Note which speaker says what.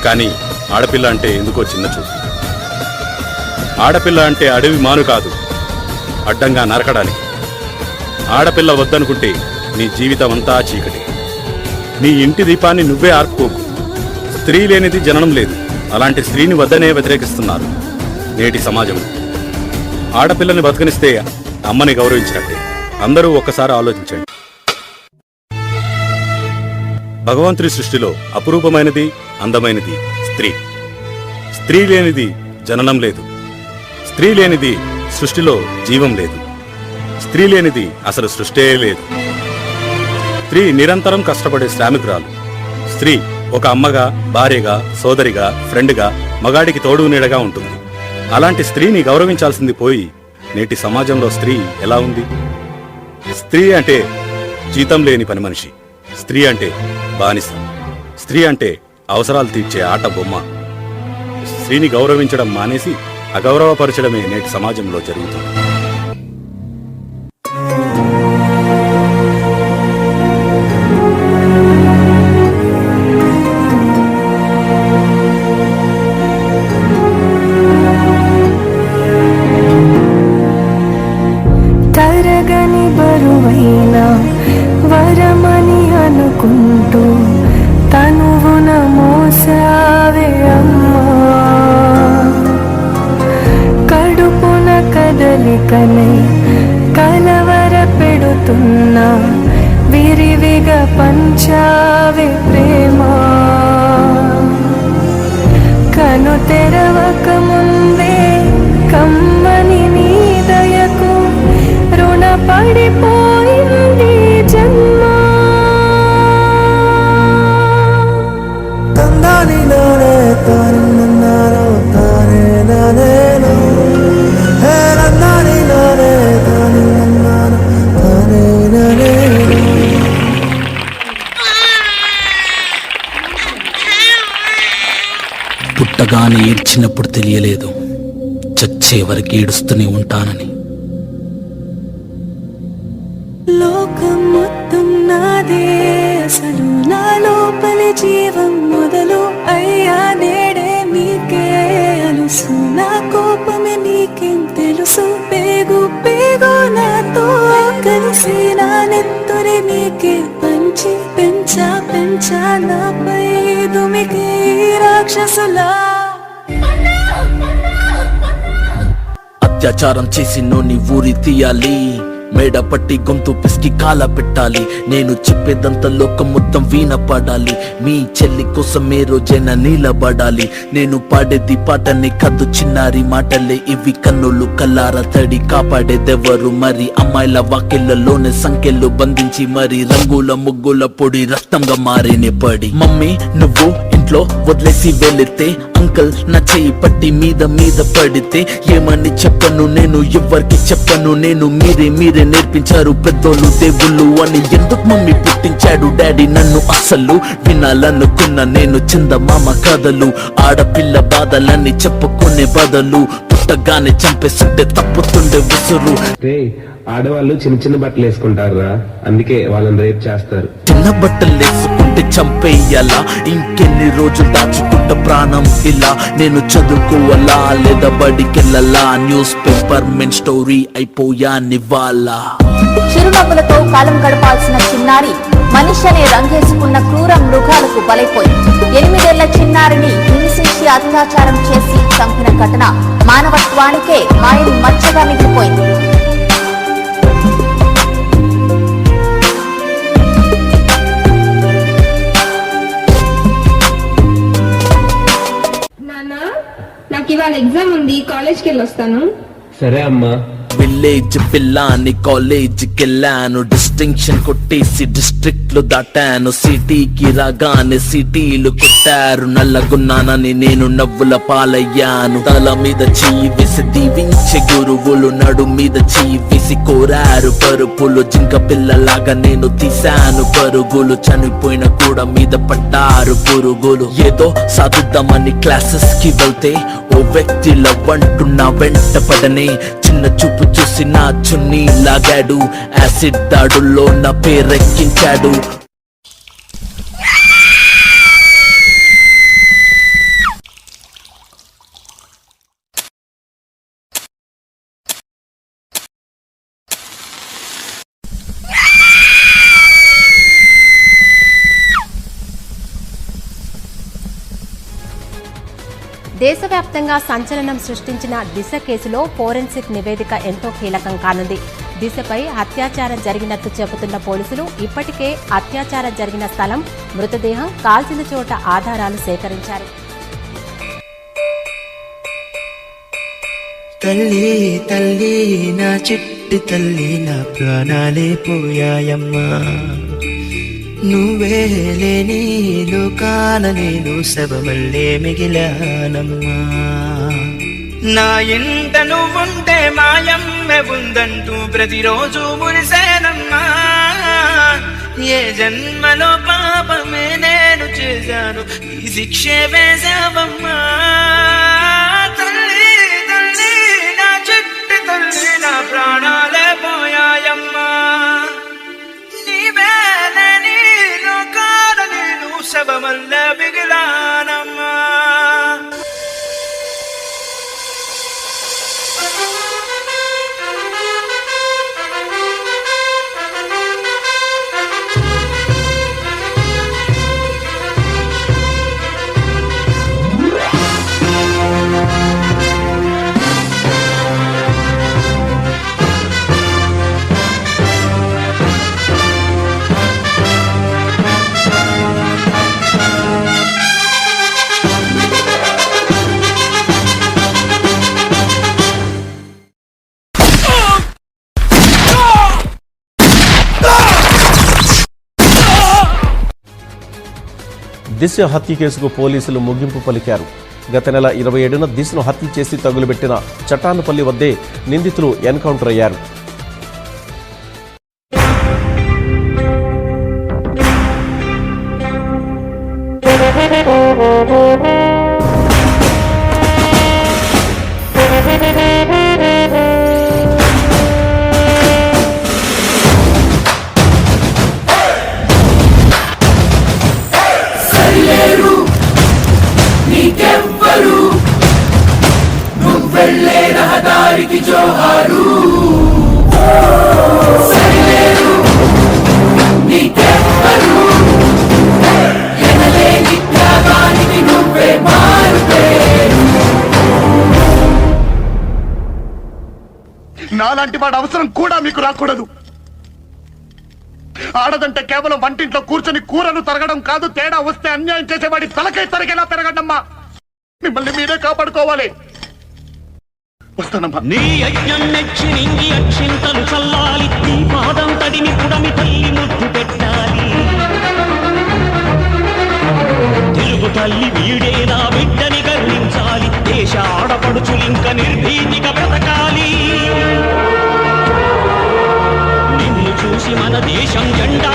Speaker 1: కానీ ఆడపిల్ల అంటే ఎందుకో చిన్న చూపు. ఆడపిల్ల అంటే అడవి మాను కాదు, అడ్డంగా నరకడానికి. ఆడపిల్ల వద్దనుకుంటే నీ జీవితం అంతా చీకటి. నీ ఇంటి దీపాన్ని నువ్వే ఆర్పుకోకు. స్త్రీ లేనిది జననం లేదు. అలాంటి స్త్రీని వద్దనే వ్యతిరేకిస్తున్నారు నేటి సమాజం. ఆడపిల్లని బతకనిస్తే అమ్మని గౌరవించినట్టే. అందరూ ఒక్కసారి ఆలోచించండి. భగవంతుడి సృష్టిలో అపురూపమైనది, అందమైనది స్త్రీ. స్త్రీ లేనిది జననం లేదు. స్త్రీ లేనిది సృష్టిలో జీవం లేదు. స్త్రీ లేనిది అసలు సృష్టే లేదు. స్త్రీ నిరంతరం కష్టపడే శ్రామికురాలు. స్త్రీ ఒక అమ్మగా, భార్యగా, సోదరిగా, ఫ్రెండ్గా, మగాడికి తోడు నీడగా ఉంటుంది. అలాంటి స్త్రీని గౌరవించాల్సింది పోయి నేటి సమాజంలో స్త్రీ ఎలా ఉంది? స్త్రీ అంటే జీతం లేని పని మనిషి. స్త్రీ అంటే బానిస. స్త్రీ అంటే అవసరాలు తీర్చే ఆట బొమ్మ. స్త్రీని గౌరవించడం మానేసి అగౌరవపరచడమే నేటి సమాజంలో జరుగుతుంది.
Speaker 2: తరగని బరువైన వరమని అనుకుంటూ తనువున మోసావే అమ్మా. కడుపున కదలికనై కలవర పెడుతున్నా విరివిగా పంచావే ప్రేమ. కను తెరవక ముందే కమ్మని నీ దయకు రుణపడిపోయింది జన్మ. తందాని నానే తానన్నారో తానే నానేనో, హే నందాని నానే తానన్నారో తానే నానేనో.
Speaker 3: పుట్టగానే ఏడ్చినప్పుడు తెలియలేదు చచ్చే వరకు ఏడుస్తూనే ఉంటానని.
Speaker 2: లోకం మొత్తం నాదే, అసలు నా లోపలి జీవం మొదలు అయ్యా నేడే నీకే అలుసు. నా కోపమే నీకేం తెలుసు, పేగు పేగు నాతో కలిసి నా నెత్తురి నీకే పంచి పెంచా పెంచా నాపై దుమికి రాక్షసులా.
Speaker 3: అత్యాచారం చేసి నోని ఊరి తీయాలి, మేడ పట్టి గొంతు పిసికి కాల పెట్టాలి. నేను చెప్పేదంతా లోకం మొత్తం వీణ పడాలి. మీ చెల్లి కోసం ఏ రోజైనా నిలబడాలి. నేను పాడేది పాటని కద్దు చిన్నారి మాటలే ఇవి. కన్నులు కల్లార తడి కాపాడేదెవరు మరి? అమ్మాయిల వాకిళ్లలోనే సంఖ్యలు బంధించి మరి రంగుల ముగ్గుల పొడి రక్తంగా మారినే పడి. మమ్మీ నువ్వు ఇంట్లో వదిలేసి వెళితే, అంకల్ నా చెయ్యి పట్టి మీద మీద పడితే ఏమని చెప్పను నేను, ఎవరికి చెప్పను నేను. మీరే మీరే నేర్పించారు పెద్దోళ్ళు దేవుళ్ళు అని. ఎందుకు మమ్మీ పుట్టించాడు డాడీ నన్ను? అసలు వినాలనుకున్న నేను చందమామ కథలు. ఆడపిల్ల బాధలన్నీ చెప్పుకునే బదులు పుట్టగానే చంపేస్తుంటే తప్పుతుండే విసురు.
Speaker 4: ఆడవాళ్ళు చిన్న చిన్న బట్టలు వేసుకుంటారా, అందుకే వాళ్ళని రేప్ చేస్తారు.
Speaker 3: చిన్న బట్టలు వేసుకుంటే చంపేయాలా? ఇంకెన్ని రోజులు దాచుకుంటా ప్రాణం ఇలా? నేను చదువుకోవాలా లేదా బడికెళ్ళాలా? న్యూస్ పేపర్ మెన్ స్టోరీ అయిపోయా నివాలా.
Speaker 5: చిరునవ్వులతో కాలం గడపాల్సిన చిన్నారి మనిషి అనే రంగేసుకున్న క్రూర మృగాలకు బలైపోయింది. 8 ఏళ్ల చిన్నారిని హింసించి అత్యాచారం చేసి చంపిన ఘటన మానవత్వానికే మాయని మచ్చగా మిగిలిపోయింది.
Speaker 6: నాకు ఇవాళ ఎగ్జామ్ ఉంది, కాలేజ్కి వెళ్ళొస్తాను.
Speaker 4: సరే అమ్మా.
Speaker 3: విలేజ్ పిల్లాని కాలేజీకి వెళ్ళాను, డిస్టింక్షన్ కొట్టేసి డిస్ట్రిక్ట్లు దాటాను. సిటీకి రాగానే సిటీలు కొట్టారు, నల్లగున్నానని నేను నవ్వుల పాలయ్యాను. తల మీద చెయ్యి వేసి దీవించే గురువులు, నడు మీద చెయ్యి వేసి కోరారు పరుపులు. జింక పిల్లలాగా నేను తీశాను పరుగులు, చనిపోయిన కూడా మీద పడ్డారు పురుగులు. ఏదో సాధిద్దామని క్లాసెస్ కి వెళ్తే ఓ వ్యక్తి లవ్ అంటున్నా వెంట పడనే. చిన్న చూపు చూసి నా చున్నీ లాగాడు, యాసిడ్ దాడుల్లో నా పేరెక్కించాడు.
Speaker 7: దేశవ్యాప్తంగా సంచలనం సృష్టించిన దిశ కేసులో ఫోరెన్సిక్ నివేదిక ఎంతో కీలకం కానుంది. దిశపై అత్యాచారం జరిగినట్లు చెబుతున్న పోలీసులు ఇప్పటికే అత్యాచారం జరిగిన స్థలం, మృతదేహం, కాల్చిన చోట ఆధారాలు సేకరించారు.
Speaker 8: తల్లి తల్లి నా చిట్టి తల్లి, నా ప్రాణాలే పోయాయమ్మా. నువ్వే లేని లోకాన నేను శవమల్లే మిగిలానమ్మా. నా ఇంట నువ్వుంటే మాయమ్మె ఉందంటూ ప్రతిరోజు మురిసేనమ్మా. ఏ జన్మలో పాపమే నేను చేశాను, ఈ శిక్షే వేశావమ్మా. తల్లి తల్లి నా చిట్టి తల్లి, నా ప్రాణాలే పోయాయమ్మా. నీవేలే నీ లోకాన నేను శవమల్లే మిగిలానమ్మా.
Speaker 9: దిశ హత్య కేసుకు పోలీసులు ముగింపు పలికారు. గత నెల 27న దిశను హత్య చేసి తగులుబెట్టిన చటానుపల్లి వద్దే నిందితులు ఎన్కౌంటర్ అయ్యారు.
Speaker 10: నాలాంటి వాడు అవసరం కూడా మీకు రాకూడదు. ఆడదంటే కేవలం వంటింట్లో కూర్చొని కూరలు తరగడం కాదు, తేడా వస్తే అన్యాయం చేసేవాడి తలకై తరగేలా పెరగడమ్మా. మిమ్మల్ని మీరే కాపాడుకోవాలి. వస్తానమ్మా.
Speaker 11: నీ యజ్ఞం మెచ్చి నింగి అక్షింతలు చల్లాలి, నీ పాదం తడిని పుడమి తల్లి ముద్దు పెట్టాలి. తెలుగు తల్లి వీడేనా బిడ్డని గర్వించాలి, దేశ ఆడపడుచులింక నిర్భీతిగా బ్రతకాలి. నిన్ను చూసి మన దేశం జెండా